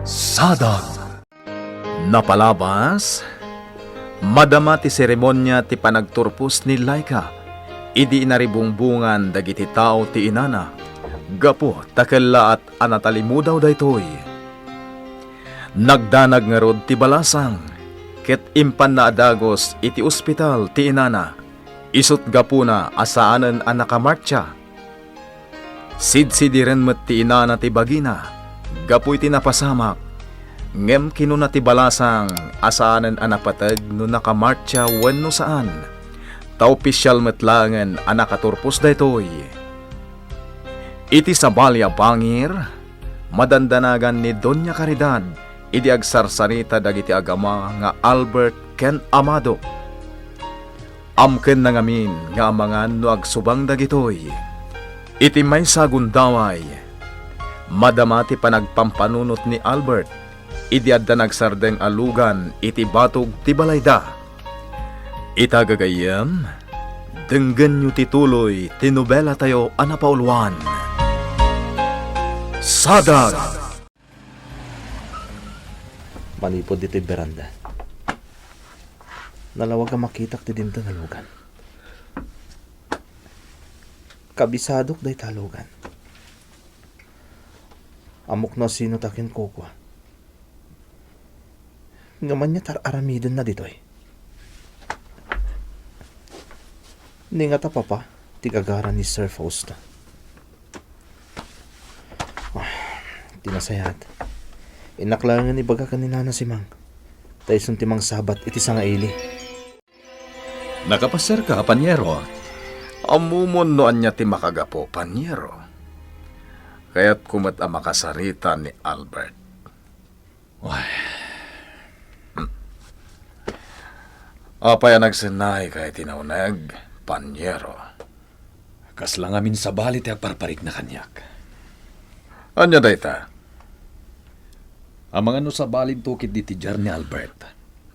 Sadag. Napalabas, madama ti seremonya ti panagturpos ni Laika. Idi inaribungbungan dagiti tao ti inana. Gapo takella at anatalimudaw daytoy. Nagdanag nga rod ti balasang. Ket impan na adagos iti ospital ti inana. Isut gapuna asaanen ang nakamartya. Sidsidiren met ti inana ti bagina. Gapu iti napasamak. Ngem kinuna ti balasang asaanen ang napatag no nakamartya wenno saan. Ta opisyal metlangen ang nakaturpos daytoy. Iti sabalya bangir, madandanagan ni Doña Caridad, idi agsarsarita dagiti agama nga Albert ken Amado. Amken na ngamin nga amangan no agsubang dagitoy. Iti may sagundaway, madamati panagpampanunot ni Albert, idi adda nagsardeng alugan iti batog ti balayda. Itagagayam, denggan nyo tituloy ti nobela tayo anapauluan. Sadag! Malipod dito yung beranda. Nalawag ka makitak ti dinta nalugan. Kabisadok day talugan. Amok na sino takin kokwa. Ngaman niya tar-aramidin na dito eh. Ni nga papa, tigagara ni Sir Fausto. Tinasayat. Inaklangan ni baga kanina na si Mang. Tayson timang sabat iti sa nga ili. Nakapasir ka, Panyero. Amumon noan niya ti makagapo, Panyero. Kaya't kumat ang makasarita ni Albert. Why? Apay ang nagsinay kay tinaunag, Panyero. Kaslang amin sa balit ay parparik na kanyak. Anya dayta? Ang mga no sa balid tukit diti jar ni Albert,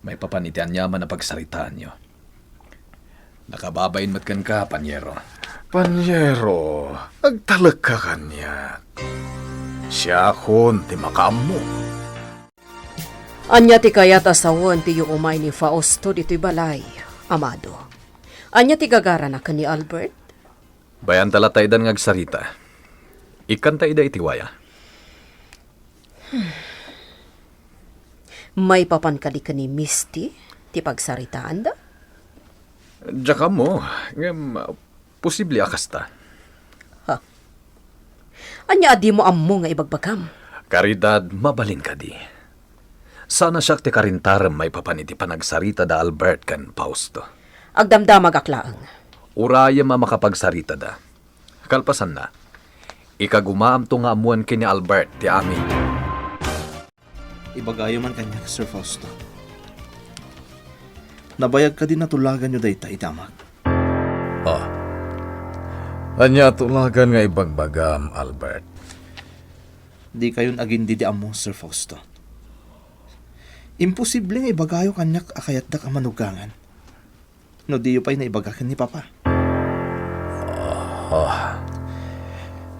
may papanitian yaman na pagsaritaan nyo. Nakababayin matkan ka, Panyero. Panyero, agtalag ka kanya. Siya akon ti makaammo. Anya ti kayat asawon ti yung umay ni Fausto dito'y balay, Amado. Anya ti gagara na ka ni Albert? Bayan talataydan ngagsarita. Ikanta ida itiwaya. May papankali ka ni Misty, ti pagsaritaan da? Diyaka mo, posible akasta. Anya adi mo ammo nga ibagbagam? Caridad, mabalin ka di. Sana siya ti karintarem may papaniti panagsarita da Albert kan Fausto. Agdamdamag aklaang. Uraya makapagsarita da. Kalpasan na. Ikagumaam to nga amuan kini Albert ti amin. Ibagayo man kanya, Sir Fausto. Nabayag ka din na tulagan nyo day itamag. Anya tulagan nga ibagbagam, Albert. Di kayon agin didiam mo, Sir Fausto. Imposible nga ibagayo kanyak akayat da ka manugangan. No diyo pa'y naibagakan ni Papa.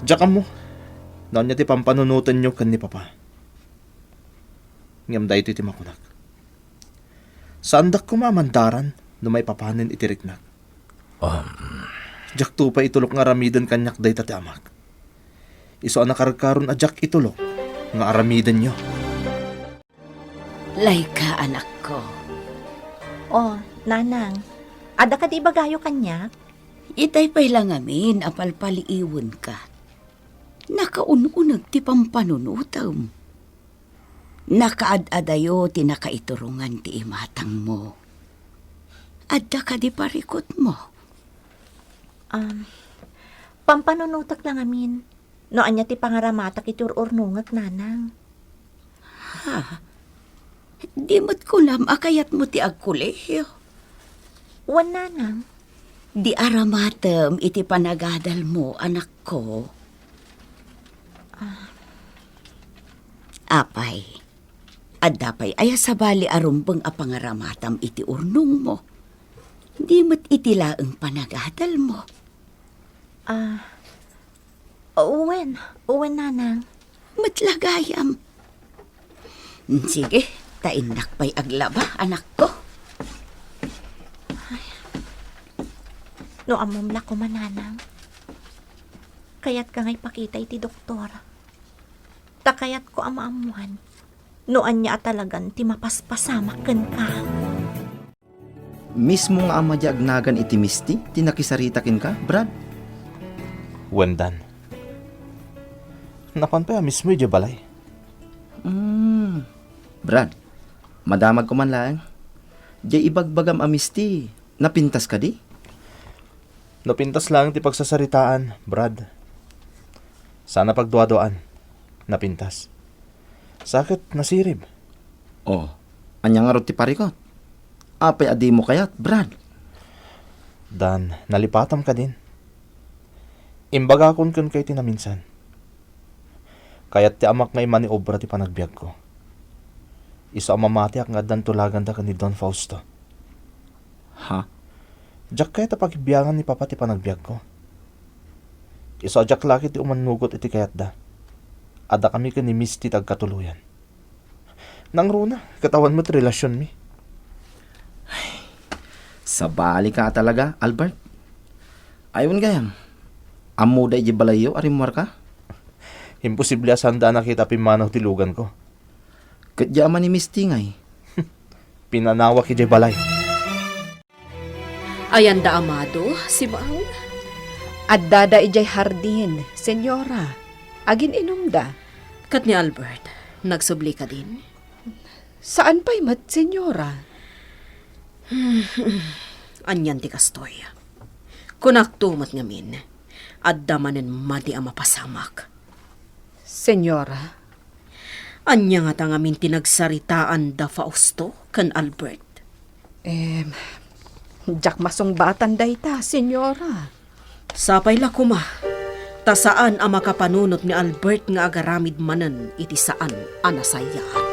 Diyak mo. Noon niya ti pampanunutan nyo kan ni Papa. Ngam da ito iti makunak. Saandak ko mamandaran no may papanin itiriknak. Diyak to pa itulok nga aramidan kanyak da ito ti amak. Iso anakarkaron a diyak itulok nga aramidan nyo. Laika, anak ko. Oh, nanang. Ada ka di bagayo kanya? Itay pa'y lang amin, apalpaliiwan ka. Nakaununag ti pampanunutam. Nakaad-adayo ti nakaiturungan ti imatang mo. Adda ka di parikot mo. Pampanunutak lang amin. No anya ti pangaramatak itururnungag nanang. Di mo't kulam akayat mo ti agkuleyo. Wan nanang. Di aramatem iti panagadal mo, anak ko. Apay, adapay aya sabali arumbeng a pangaramatam iti urnong mo. Di mo't itilaeng panagadal mo. Uwen nanang. Matlagayam. Sige, tainak pa'y aglaba, anak ko. No amamla ko mananang. Kayat ka ngay pakita iti doktor. Takayat ko amaamuhan. No anya talagan ti mapaspasamak ken ka. Mismo nga ama di agnagan iti misti, tinakisaritakin ka, Brad? Wendan. Napan pa mismo yung balay. Brad, madamag ko man lang. Di ibagbagam amisti, napintas ka di? Napintas lang ti pagsasaritaan, Brad. Sana pagduadoan. Napintas. Sakit, nasirib. Oh, anya nga ti parikot. Apay adi mo kayat, Brad. Dan, nalipatam ka din. Imbaga kun kay tinaminsan. Kaya't ti amak ngay maniobra ti panagbiag ko. Iso amamatiak nga dan tulagan da ka ni Don Fausto. Ha? Diyak kaya tapagbiyangan ni Papa ti panagbiag ko. Iso adyak laki ti umanugot iti kayat da. Ada kami ka ni Misty tagkatuluyan. Nang runa, katawan mo't relasyon mi. Sabali ka talaga, Albert. Ayun gayam. Amo da iji balayo, arimwar ka? Imposible asanda nakita pimanaw ti lugan ko. Kadyaman ni Misty ngay. Pinanawa ki jay balay. Ayan da amado, si Baang. At dada ijay hardin, senyora. Agin inumda. Kat ni Albert, nagsubli ka din. Saan pa'y mat, senyora? Anyan ti kastoy. Kunaktumat ngamin, at damanen madi ang mapasamak. Senyora, Anya nga tangamin tinagsaritaan da Fausto kan Albert. jak masong batan dayta, senyora. Sapay la kuma, ta saan ang makapanunot ni Albert nga agaramid manan iti saan anasayaan.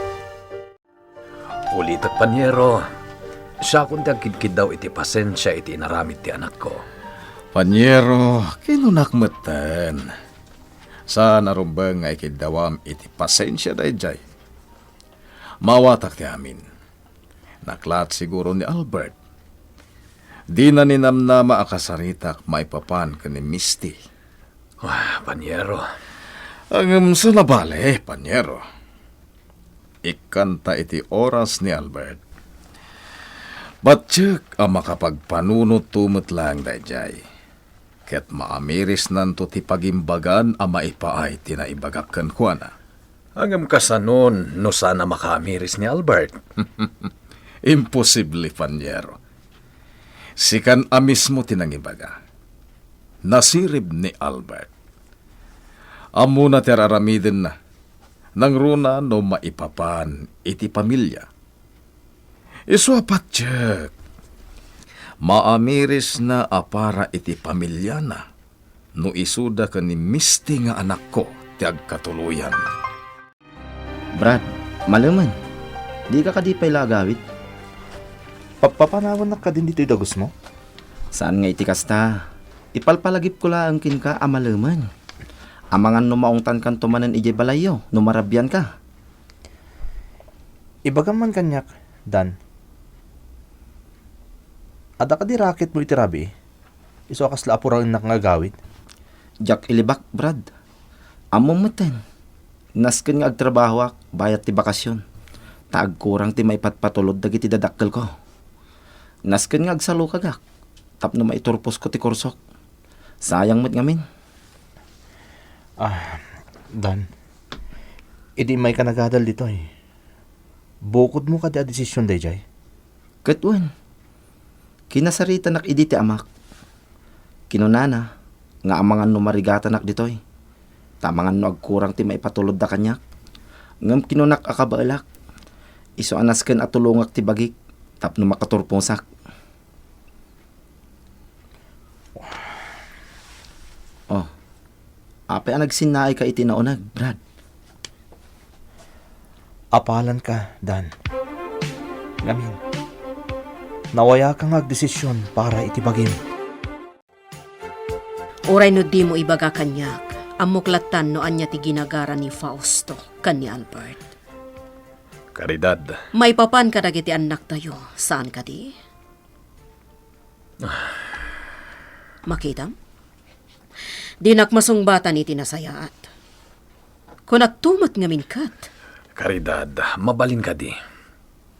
Ulit at panyero, siya kundi ang kidkid daw iti pasensya iti inaramid ti anak ko. Panyero, kinunakmatan. Sa narumbang nga ikidawam iti pasensya dayjay. Mawatak ti amin. Naklat siguro ni Albert. Di na ninamnama akasaritak maipapan ka ni Misty. Wah, panyero, Ang sa nabale, Panyero. Ikanta iti oras ni Albert. Batsyek ang makapagpanunot tumot lang dayjay. Ket maamiris nanto ti pagimbagan ang maipaay tinaibagakan ko na. hanggang kasanon no sana makamiris ni Albert. Imposible, Panyero. Sikan a mismo tinangibaga. Nasirib ni Albert. Amo na teraramiden na. Nang runa no maipapan iti pamilya. Isuapat tiyek. Maamiris na apara iti pamilya na. No isuda ka ni Misty nga anak ko ti agkatuluyan. Brad, malaman. Di ka kadipay lagawit. Papanawan na ka din dito dagos mo? Saan nga iti kasta? Ipalpalagip ko lang kin ka amalaman. Amangan no maungtan kan tumanan ijay balayo, no marabyan ka. Ibagang man kanyak, Dan. Ada ka di racket mo itirabi. Iso akas laapurang nakangagawid. Jak ilibak, Brad. Amo meten. Nasken nga agtrabaho ak, bayat ti bakasyon. Taag kurang ti maipatpatulod dagiti dadakkel ko. Nasken nga agsalo kagak. Tapno maiturpos ko ti kursok. Sayang mo't ngamin. Dan. Idi may kanagadal dito eh. Bukod mo ka di a desisyon dayjay. Katwan. Kinasarita nak idi ti amak. Kinunana. Nga amangan no marigata nak ditoy. Tamangan no agkurang ti maipatulod da kanyak. Ngam kinunak akabaalak. Iso anasken at tulungak ti bagik. Tapno makaturpusak. Oh. Ape ang nagsinaay ka iti naunag, Brad. Apalan ka, Dan. Ngamin. Nawaya kang agdesisyon para itibagin. Uray no di mo ibaga kanyak, amuklatan no anya ti ginagara ni Fausto kan ni Albert. Caridad, May papan ka dagiti anak tayo. Saan ka di? Makitam? Di nakmasungbatan iti nasayaat. Kung nagtumat nga minkat. Caridad, mabalin ka di.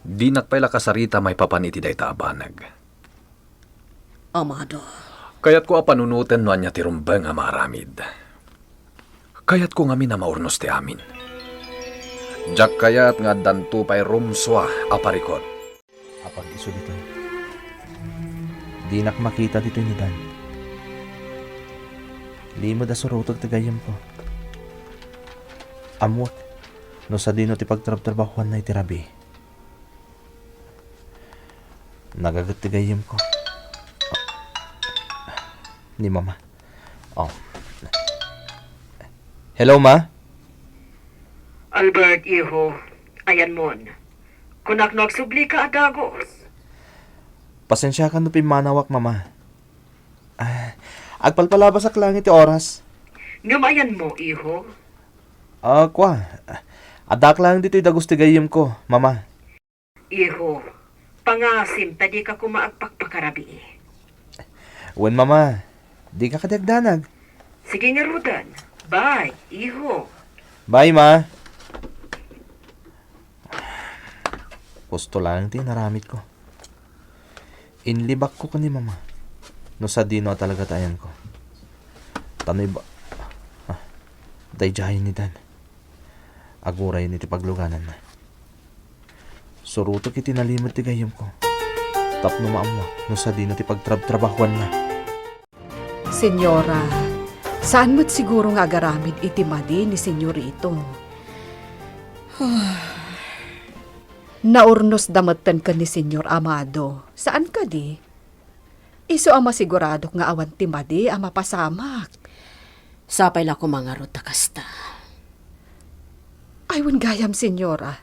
Di nakpaila kasarita may papan iti dayta abanag. Amado, Kayat ko apanunutan no anya ti rumbeng nga maaramid. Kayat ko ngamin na maurnos ti amin. Jak kayat nga danto pay rumswa aparikot. Apag iso dito. Di nak makita dito ni Dan. Di mo da surutog tagayam ko. Amot, no sa dino ti pagtrab-trabahuan na itirabi. Nagagat tagayam ko. Ni mama. Oh. Hello, ma? Albert, iho, ayan mon. Kung nagsubli ka adagos. Pasensya ka no pimanawak, mama. Agpalpalabas ak langit ti oras. Ngamayan mo, iho. Kwa. Adak lang dito'y dagos ti gayem ko, mama. Iho, pangasim, tadi ka kumaagpakpakarabi. Wen, mama. Di ka kadagdanag. Sige nga, Rudan. Bye, iho. Bye, ma. Gusto lang ti naramit ko. Inlibak ko ni mama. No sa dino talaga tayan ko. Tanoy ba? Dayjahin ni Dan. Aguray ni ti pagluganan na. Suruto kiti nalimot ti gayam ko. Tapno maamwa no sa dino ti pagtrab-trabahuan na. Senyora, saan mo't siguro nga agaramid iti madi ni senyorito? Naurnos damatan ka ni Senyor Amado. Saan ka di? Iso ang masigurado nga awan ti madi ang mapasamak. Sapay la ko mga ruta kasta. Aywan gayam, senyora.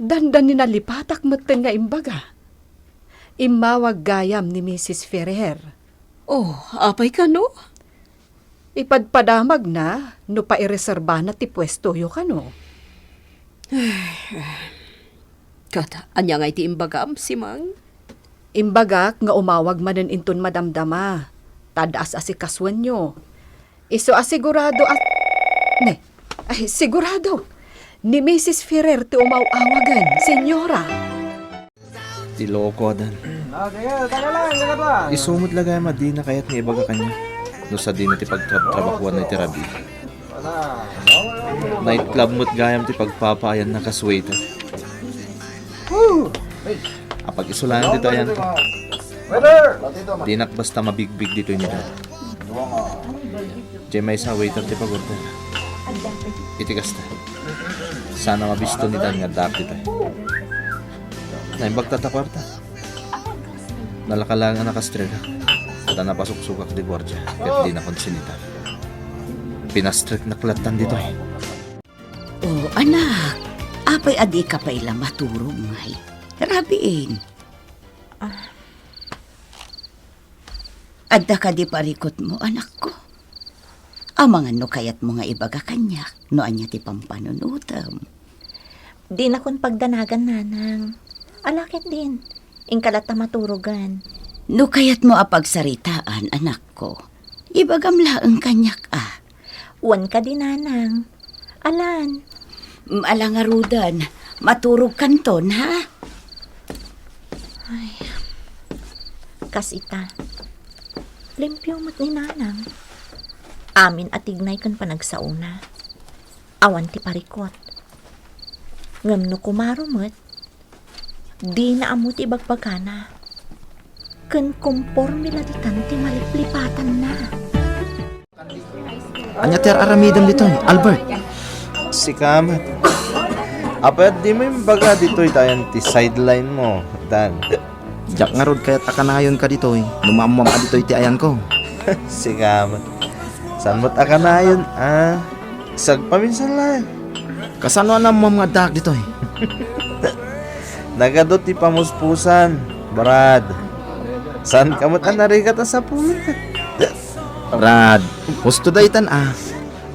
Dandan ni nalipatak matan nga imbaga. Imawag gayam ni Mrs. Ferrer. Oh, apay ka no? Ipadpadamag na, no pa ireserba na ti pwesto yo ka no. Kata, anya nga iti imbagam, si Mang? Imbagak nga umawag manen inton madamdama. Tadaas asikaswan nyo. Iso asigurado at... sigurado. Ni Mrs. Ferrer ti umawagan, senyora. Tiloko dan. Isumot lagay madi na kayat nga ibaga kanya. No sa dino ti pagtrabahuan na itirabi. Nightclub mo't gayam ti pagpapaayan na kaswaiter. Apag isulayan dito ayan ko. Di nak basta mabigbig dito yung nila. Diyan may sa waiter ti pagorder. Itigas na. Sana mabisto ni Dan nga dak dito. Naimbag tatakwarta. Nalakalang ang nakastrega. At napasok-sukak di gwardya. Kahit di na konsinita. Pinastrek na klatan dito eh. Oh, anak. Apay adi ka pa ila maturog ngay. Rabiin. Adda ka di parikot mo, anak ko. Amangan no kayat mo nga ibaga kanyak. No anya ti pampanunutam. Di na kun pagdanagan, nanang. Alakit din. Ingkalat na maturugan. No kayat mo apagsaritaan, anak ko. Ibagam laeng kanyak Wan ka din, nanang. Alan. Alangarudan, maturog kanton, ha? Kasita. Limpyo mo't ni nanang. Amin at ignay kan panagsauna. Awan ti parikot. Ngam no kumaro mo't. Di na amot ibagbagana. Kan komporme laditan ti maliplipatan na. Anya ter aramidam dito, Albert. Si Kamat. Apayat di mo yung baga dito tayan ti sideline mo, Dan. Jak nga rod kaya takanayon ka dito, numamam ka dito iti ayan ko. Si Kamat. Saan mo't akanayon, Sagpaminsan lang. Kasano na mga dak dito, Nagadot ti pamuspusan, Brad. Saan kamot anarigat sa pulit? Brad, husto daytan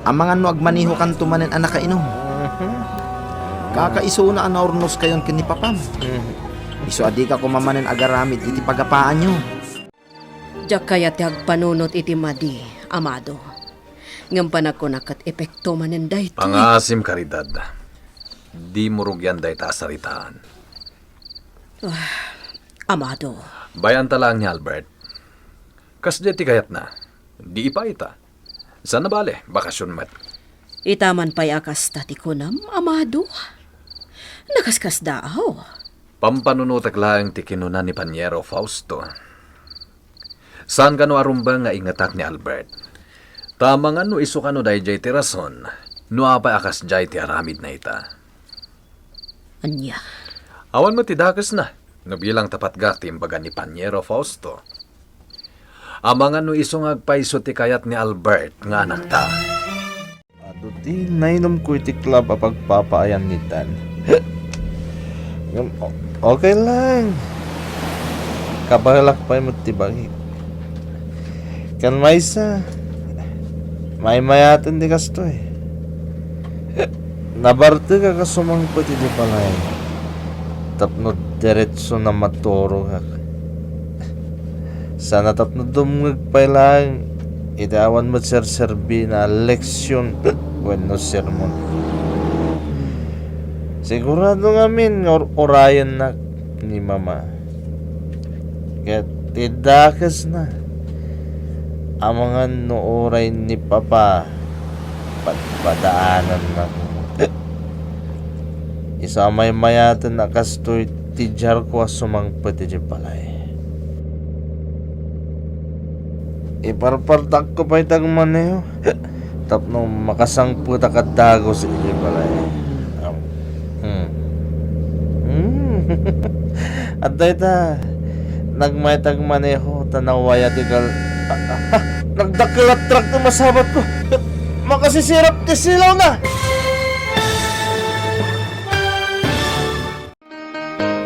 Ang mga no agmaniho kan tumanen anak kainom. Kakaiso na anaurnos kayon ken ni papam. Iso adi ka kumamanen agaramid iti pagapaan nyo. Diyak kaya ti agpanunot iti madi, Amado. Ngam panagkunakat epekto manen daytoy. Pangasim karidad. Di murugyan day ta saritaan. Amado, Bayan talang ni Albert. Kas di ti kayat na. Di ipaita. Sana bale, bakasyon mat. itaman pa'y akas tati kunam, Amado. Nakaskas daaw. Pampanunutak lang ti kinunan ni Panyero Fausto. Saan kano arumba nga ingatak ni Albert? Tama nga no iso kano day jay ti rason, no apay akas jay ti aramid na ita. Anya, Awan mo ti dakas na, no bilang tapat gati imbaga ni Panyero Fausto. Amangan no iso nga agpaiso ti kayat ni Albert nga anak ta. Ado ti nainom ko iti club apagpapaayan ni Dan. Okay lang. Kabalak pa mo ti bagi. Kan maysa. May mayatan di kasto eh. Nabarte ka kasumang pati di palay. Tapno diretso na maturo ka. Sana tapno dumngag pa lang. Idawan mo serserbi na leksyon. Bueno, sermon. Sigurado ngamin orayan na ni mama. Kaya tidakas na. Amangan no oray ni papa padaanan na. Isa may mayatan na kastoy tijar ko asumang pati di palay. Iparpartak ko pa itag maneho. Tapno makasangputa ka dago sa di palay. At dayta nagmaytag maneho tanawaya tigal. Nagdakilat truck na masabat ko. Makasisirap ti silaw na.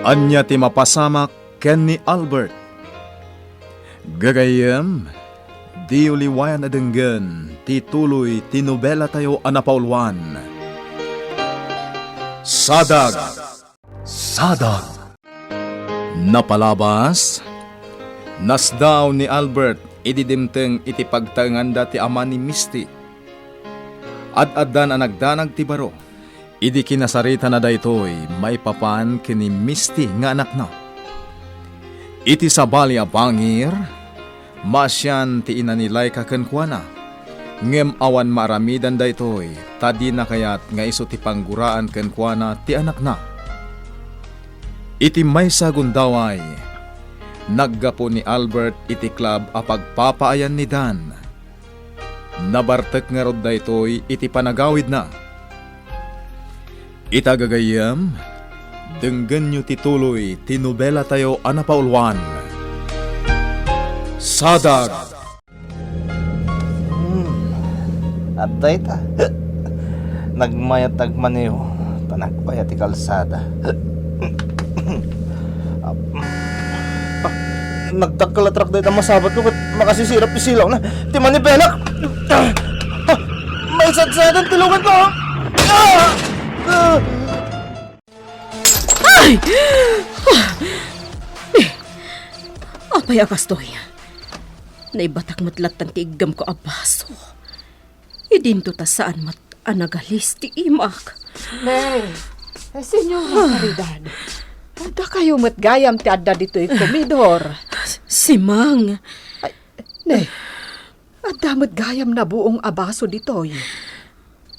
Anya ti mapasamak ken ni Albert. Gagayem, di uliwayan adenggen, ti tuloy ti nobela tayo anapaulwan. Sadag! Sadag! Napalabas, nasdaw ni Albert ididimteng iti pagtanganda ti ama ni Misty. Ad-addan ang nagdanag ti baro, idi kinasarita na daytoy may papan kini Misty nga anak na. Iti sabali a bangir, masyan ti inanilay kakenkwana. Ngem awan maramidan daytoy, tadi na kayat nga iso ti pangguraan kenkwana ti anak na. Iti may sagundaway, naggapo ni Albert iti club a pagpapaayan ni Dan. Nabartek nga rod daytoy iti panagawid na. Itagagayam, denggan nyo tituloy tinobela tayo anapaulwan. Sadag! At dayta. Nagmayatag maneho. Panagpaya ti kalsada. Nagdakalatrak dayta masabat ko kat makasisirap ti silaw na. Ti manibelak. May sadsadan tulungan ko. ay! Apay akastoy. Naibatak matlatan ti igam ko abaso. Idinto ta saan mat anagalis ti imak. Nay, Senyora Caridad. Ada kayo matgayam ti adda dito'y komidor. Si Mang. Nay, adda matgayam na buong abaso dito'y.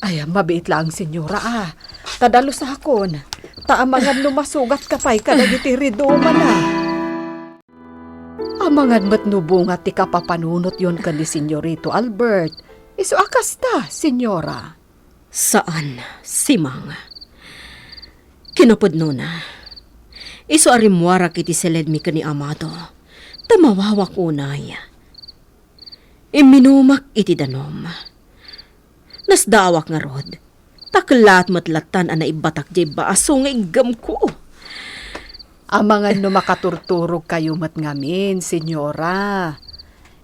Ay, mabait lang, senyora Tadalo sa hakon. Taamangan lumasugat kapay kadagiti ridoma na. Amangan matnubungat ti kapapanunot yon kan ni Senyorito Albert. Iso akas ta, senyora. Saan si Mang? Kinapudno na. Iso arimwara kiti seledmi ka ni Amado. Tamawawak unay. Iminumak iti danom. Nasdawak nga rod. Taklat matlatan ana ibatak jay baaso nga igam ko. Amangan no makaturturog kayo mat ngamin, senyora.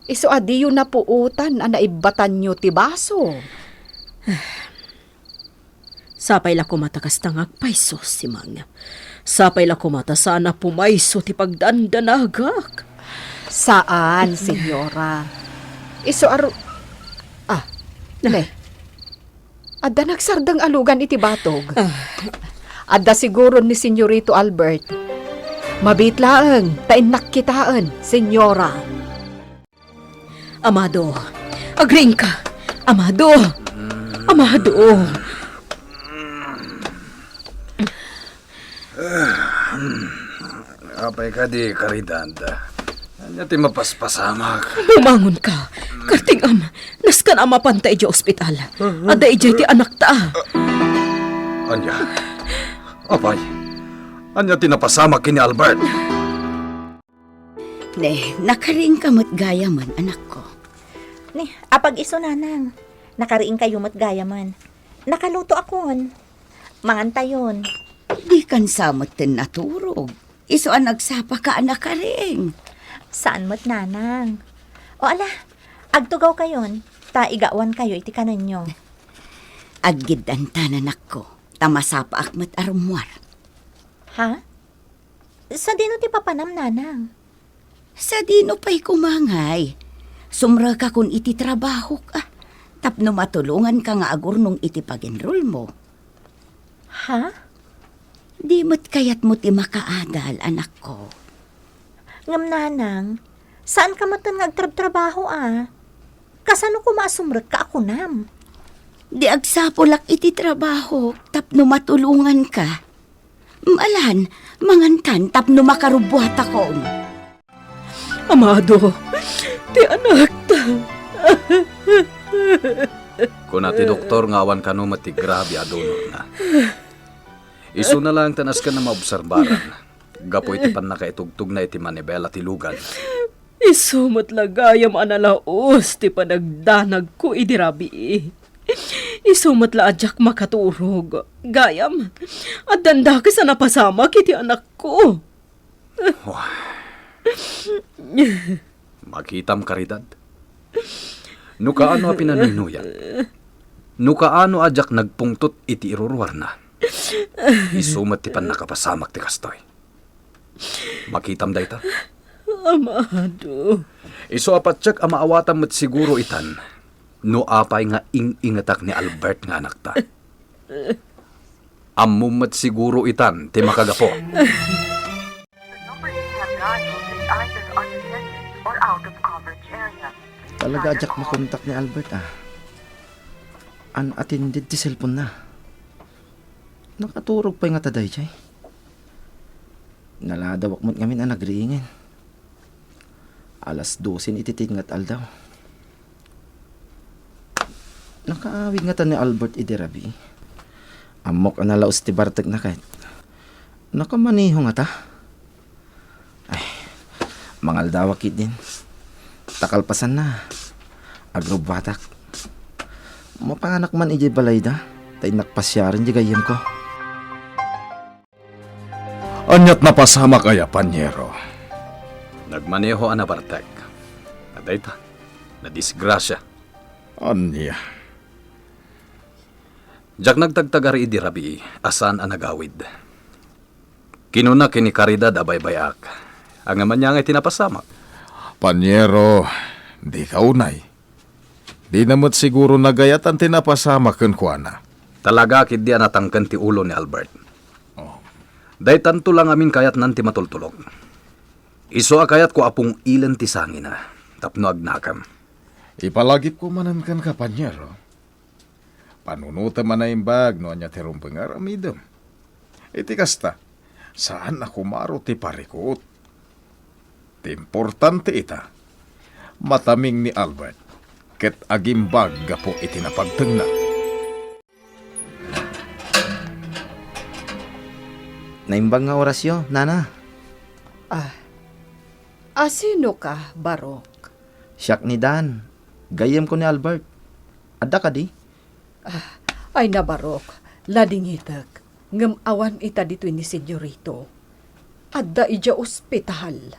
Iso adiyo na puutan ana ibatan nyo ti baso. Sapay la kumata kastangag paiso si Mang. Sapay la kumata sana pumayso ti pagdandanagak. Saan, senyora? Iso ne. Adda nagsardang alugan iti batog. Adda siguro ni Senyorito Albert. Mabitlaeng, tainak kitaan, senyora. Amado, agring ka. Amado. Amado. Apay ka di, Caridad. Anya ti mapaspasamak. Bumangon ka. Karting naskan ama pantay di ospital. Ada ijay ti anak ta. Anya? Apay? Anya ti napasamak kini Albert? Ne, nakaring kamot gaya man, anak ko. Ni, apag iso nanang. Nakariing kayo mat gaya man. Nakaluto akon. Mangantayon. Di kan samot tin naturog. Iso ang nagsapa ka anak ka ring. Saan mo't nanang? O ala, agtugaw kayon. Ta igawan kayo iti kanonyo. Agid ang tananak ko. Tamasapa akmat arumwar. Ha? Sa dino ti papanam nanang? Sa dino pa'y kumangay. Sumra ka kung iti trabaho ka. Tapno matulungan ka nga agurnong iti pag-enroll mo. Ha? Di mo't kayat mo ti makaadal, anak ko. Ngam nanang, saan ka matan nagtrabaho Kasano ko maasumrot ka ako nam? Di agsapolak iti trabaho, tapno matulungan ka. Malan, mangantan, tapno makarubuhat ako. Amado, ti anak ta. Kung ati doktor ngawan ka no mati grabe adunor na. Isu na lang tanas ka na maobserbaran. Gapo iti pan nakaitugtog na iti manibela ti lugan. Isumot lagayam analaos ti panagdanag ko idirabi. Isumot la adyak makaturog. Gayam, at danda ka sa napasama kiti anak ko. Makitam Caridad. No kaano a pinanunuyan. No kaano adyak nagpungtot iti irurwar na. Isumat ti pan nakapasamak ti kastoy. Makitam dayta. Amado. Iso apatsak ang maawatam mat siguro itan. No apay nga ingatak ni Albert nga anak ta. Amumat siguro itan ti makagapo. Talaga ajak makontak ni Albert Unattended ti cellphone na. Nakaturog pa nga taday chay. Naladawak mo't ngamin nagriingin. 12:00 ititingat aldaw. Nakaawig nga ta ni Albert idirabi. Amok ang nalaos ti Bartek na kahit. Nakamaniho nga ta. Ay, mangaldawak it din. Takalpasan na. Agrobatak. Mapanganak man iji balayda. Tay nakpasyarin di gayem ko. Anyat napasama kaya, Panyero. Nagmaneho ana Bartek. Adayta. Nadisgrasya. Anya. Jak nagtagtagari idi rabi, asan ang nagawid. Kinuna kini Caridad abay-bayak. Ang aman niya ngay tinapasamak. Panyero, di ka unay. Di namot siguro nagayatan tinapasama kun kuana. Talaga kid di anatangkan ti ulo ni Albert. Day tanto lang amin kayat nanti matultulog. Iso kayat ko apong ilan ti sangin na. Tapno agnakam. Ipalagip ko manan kan ka, Panyero. Panunuta man na imbag no anya terong pengaramidem. Iti kasta, saan ako maro ti parikot? Ti importante ita, mataming ni Albert, ket agimbag gapo iti napagtengna. Naimbang nga orasyo, nana. Sino ka, Barok? Siyak ni Dan. Gayem ko ni Albert. Adda ka di? Ay na, Barok. Ladingitak. Ngam awan ita dito ni Senyorito. Adda ija ospital.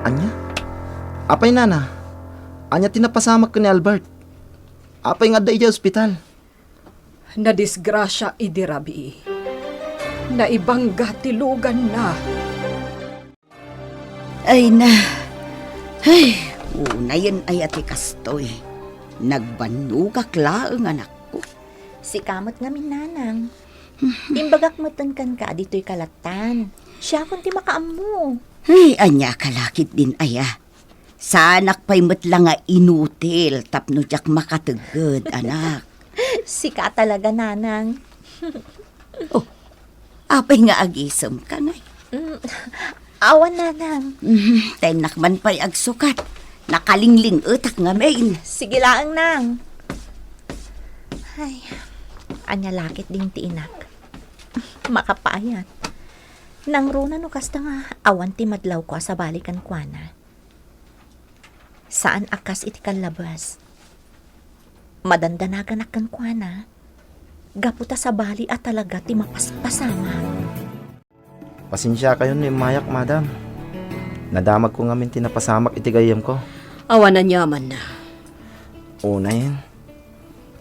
Anya? Apay nana? Anya tinapasamak ko ni Albert. Apay nga adda ija ospital. na disgrasya idirabi. Naibangga tilugan na. Ay na. Ay, una yun ay ati kastoy. Nagbanugak laang anak ko. Si kamot nga minanang. Imbagak matankan ka dito'y kalatan. Siya kung ti makaammo. Ay, anya kalakit din aya. Sanak pa'y matlang nga inutil tapno jak makatagod, anak. Sika talaga, nanang. Apay nga agisam ka ngay. Awan, nanang. Tenak man pa'y agsukat. Nakalingling utak nga main. Sige laang, nang. Ay, anya lakit ding ti inak. Makapayat. Nang runa no kasta nga awan ti madlaw ko sa balikan kwa na. Saan akas iti kanlabas? Madandanagan akan kwa na. Gaputa sa bali at talaga ti mapaspasama. Pasensya kayo ni Mayak, madam. Nadamag ko ngamin tinapasamak iti gayam ko. Awan na nyaman na. Una yun.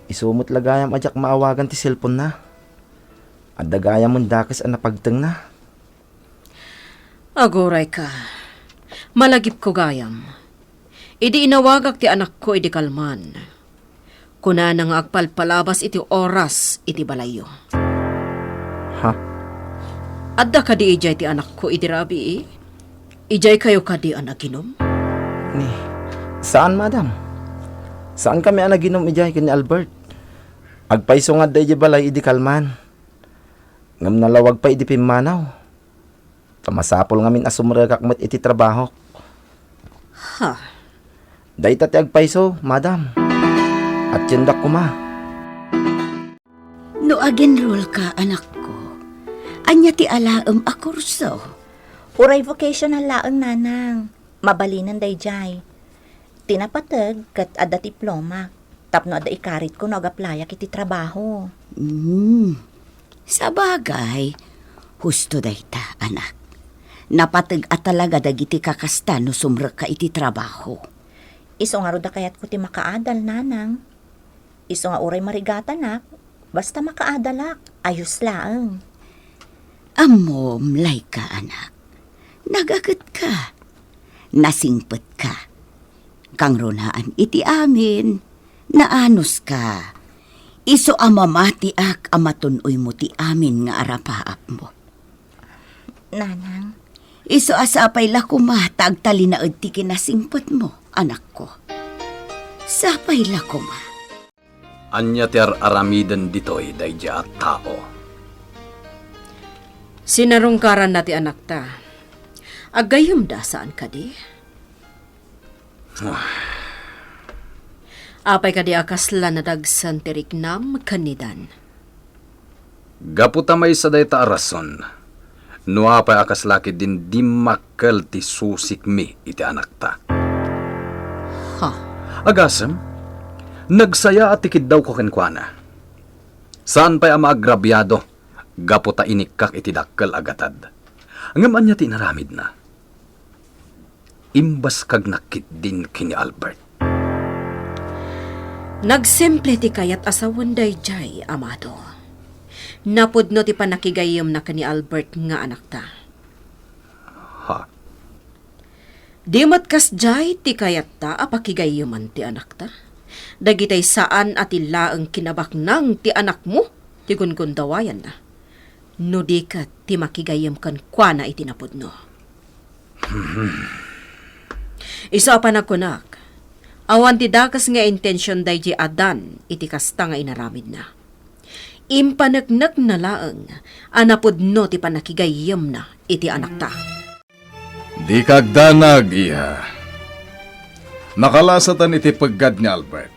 Isumot lagayam ajak maawagan ti cellphone na. At dagayam mong dakas ang napagteng na. Agoray ka. Malagip ko gayam. Idi inawagak ti anak ko idi kalman. Kuna nang agpalpalabas iti oras iti balayo. Ha? Adda ka di ijay ti anak ko idi rabi eh. Ijay kayo ka di anaginom? Ni, saan madam? Saan kami anaginom ijay kini Albert? Agpaiso nga da iji balay idi kalman. Ngam nalawag pa idi pimanaw. Kamasapol ngamin asumragak met iti trabaho. Ha? Day tati agpaiso, madam. At yandak ko ma. No agenroll ka, anak ko. Anya ti alaam a kurso. Uray vocational laang, nanang. Mabalinan dayjay. Tinapatag kat ada diploma. Tapno ada ikarit ko no agaplayak iti trabaho. Sa bagay, husto dayta, anak. Napatag at talaga dagiti kakasta no sumrek ka iti trabaho. Iso nga roda kayat ko ti makaadal, nanang. Iso nga uray marigatanak. Basta makaadalak, ayos laang. Amom, lay ka, anak. Nagagat ka. Nasingpet ka. Kang runaan iti amin. Naanos ka. Iso amamati ak amatunoy mo ti amin nga arapaap mo. Nanang, Iso asapay la kumatag talinaod ti kinasingpet mo, anak ko. Sapay la kuma. Anya ti aramiden ditoy dayja at tao. Sinarungkaran na ti anak ta. Agayom da saan ka di? Apay ka di akasla na dagsan ti riknam kanidan. Gaputa may sa dayta arason. Nuapay akas laki din di makkel ti susik mi iti anak ta. Ha? Agasem, nagsaya at tikid daw ko kenkwana. Saan pa'y ama agrabyado? Gaputa inikak iti dakkel agatad. Ngam anya ti naramid na. Imbas kag nakit din kini Albert. Nagsimple ti kayat asawan dayjay, amado. Napudno ti panakigayom na kani Albert nga anak ta. Ha? Di matkas jay ti kayat ta apakigayoman ti anak ta. Dagitay saan at ilaang kinabaknang ti anak mo ti gungundawayan na. No di ka ti makigayom kan kwa na itinapudno. Isa pa nagkunak. Awan ti dakas nga intensyon dayjay adan iti kasta nga inaramid na. Impanagnak na laang, anapudno ti panakigayam na iti anak ta. Di kagdanag, iha. Nakalasatan iti paggad ni Albert.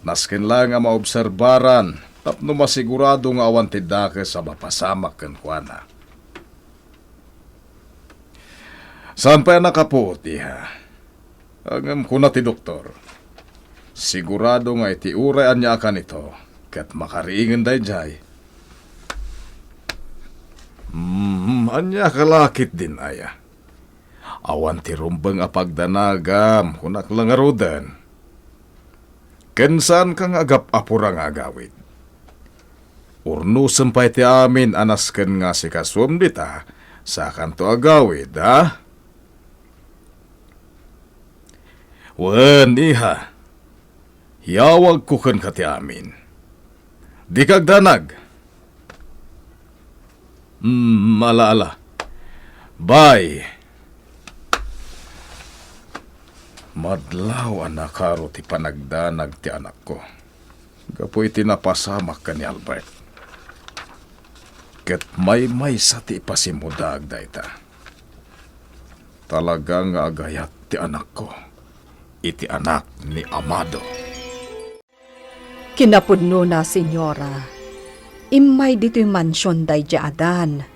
Naskin lang ang maobserbaran, tapno masigurado nga awan ti dake sa mapasamak ken kuana. Saan pa nakapot, iha? Agam ko na ti doktor. Sigurado nga iti urayan niya ka nito. Kat makariingan dayjay. Anya kalakit din aya. Awan ti rumbang apagdanagam kunak langarudan. Kensan kang agap apurang agawid. Urno sampay ti amin anasken nga si kaswam dita sa kanto agawid, ha? Wen, iha. Yawag ko kan ka ti amin. Di kag danag. Alaala. Bye. Madlaw anakaro ti panagdanag ti anak ko. Gapoy tinapasamak ka ni Albert. Ket may sa ti ipasimudag dayta. Talagang agayat ti anak ko. Iti anak ni Amado. Kinapudno na, senyora. Imay dito'y mansyon day adan.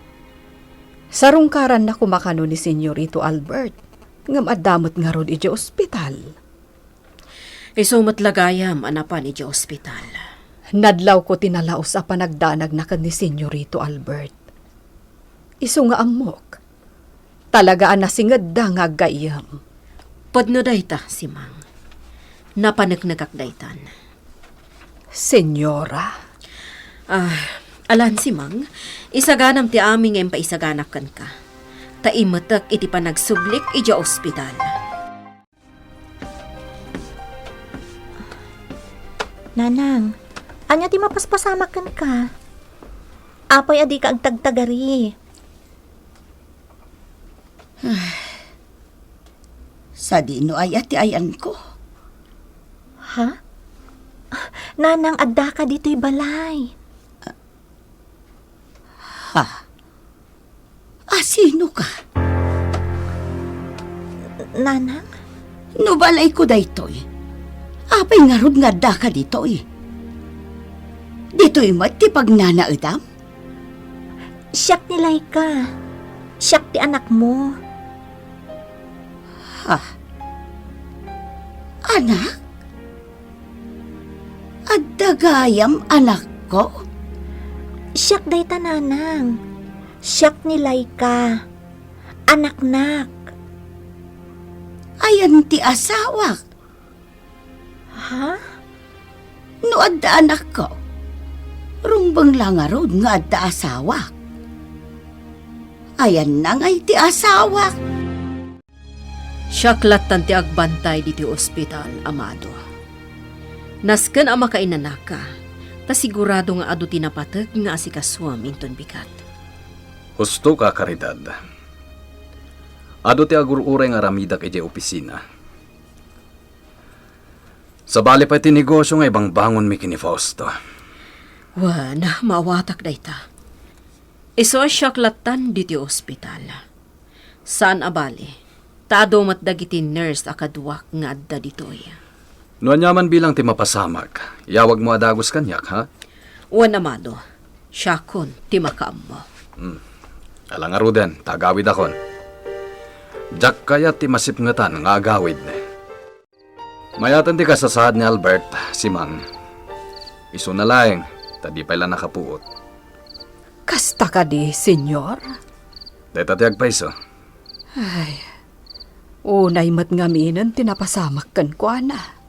Sarungkaran na kumakano ni Senyorito Albert. Ngam adamot nga rod iti ospital. Isumat lagayam, anapan iti ospital. Nadlaw ko tinalaos a panagdanag na kan ni Senyorito Albert. Isu nga amok. Talagaan na singad da nga gayam. Padno dayta, si Mang. Napanagnagak daytan. Senyora, Alan si Mang, isaganam ti aming ngayon paisaganak kan ka. Taimatak iti panagsublik iti ospital. Nanang, anya ti mapaspasamakan ka. Apay adi ka ang tagtagari. Sa dino ay ati ayan ko. Ha? Nanang, adda ka dito'y balay. Sino ka? Nanang? Nubalay ko daytoy. Apay nga rod nga da ka ditoy. Dito'y mati pag nanaedam? Siyak nilay ka. Siyak ti anak mo. Anak? At dagayam anak ko? Siyak day tananang. Siyak nilay ka. Anak-nak. Ayan ti asawak. Ha? No adda anak ko. Rumbang lang nga rod nga adda asawak. Ayan na nga'y ti asawak. Siyaklatan ti agbantay diti ospital, Amado. Nasken ang makainanaka, ta sigurado nga adu tinapatag nga asikaswam inton bikat. Husto ka, Caridad. Ado ti agur-uray nga ramidak iti opisina. Sa bali pa iti negosyo nga ibang bangon mi kini Fausto. Wan, maawatak dayta. Iso siyaklatan diti ospital. Saan abali? Tado matdagiti nurse akaduak nga adda ditoy. No anyaman bilang ti mapasamak, yawag mo adagos kanyak, ha? Wan, Amado. Siyakon ti makaam mo. Alang aruden, tagawid akon. Jak kaya ti masipngatan nga agawid. Mayatan ti kasasad ni Albert, si Mang. Iso na laeng, tadi pa ilan nakapuot. Kasta ka di, senyor? Deta ti agpaiso. Unay matngaminan tinapasamak kan ko, ana.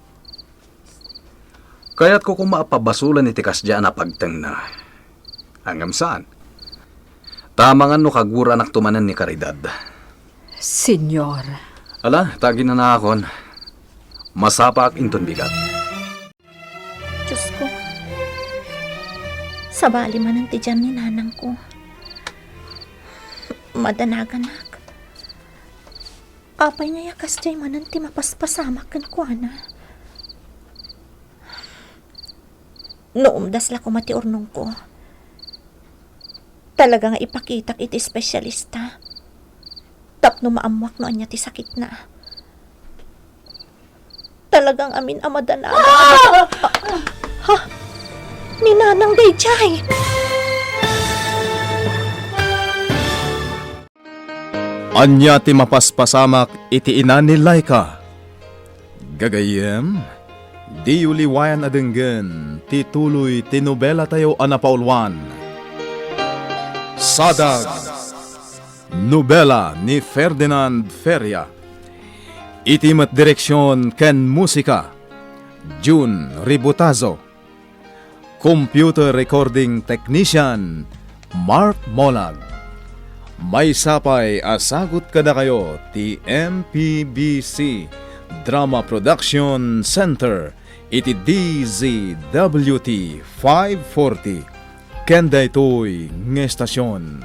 Kaya't ko kumapabasulan iti kasdya na pagteng na. Hanggang saan? Tamangan no kagura anak tumanan ni Caridad. Senyor, Ala, tagin na akon. Masapa ak inton bigat. Diyos ko. Sabali man ang tiyan ni nanang ko. Madanagan. Apay nga yakas jay manan ti mapaspasamak kan ko, ana. Noong dasla ko mati urnong ko. Talaga nga ipakitak iti espesyalista. Tapno maamwak no anya ti sakit na. Talagang amin amadana. Ha? Ni nanang day jay. Anya ti mapaspasamak iti ina ni Laika. Gagayem, di uliwayan adenggen, ti tuloy ti nobela tayo anapaulwan. Sadag, nobela ni Ferdinand Feria. Iti met direksyon ken musika, June Ributazo. Computer Recording Technician Mark Molag. May sapay asagot kada kayo ti MPBC Drama Production Center iti DZWT 540 kenda ito'y ngestasyon.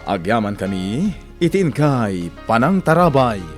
Agyaman kami itin kay Panang Tarabay.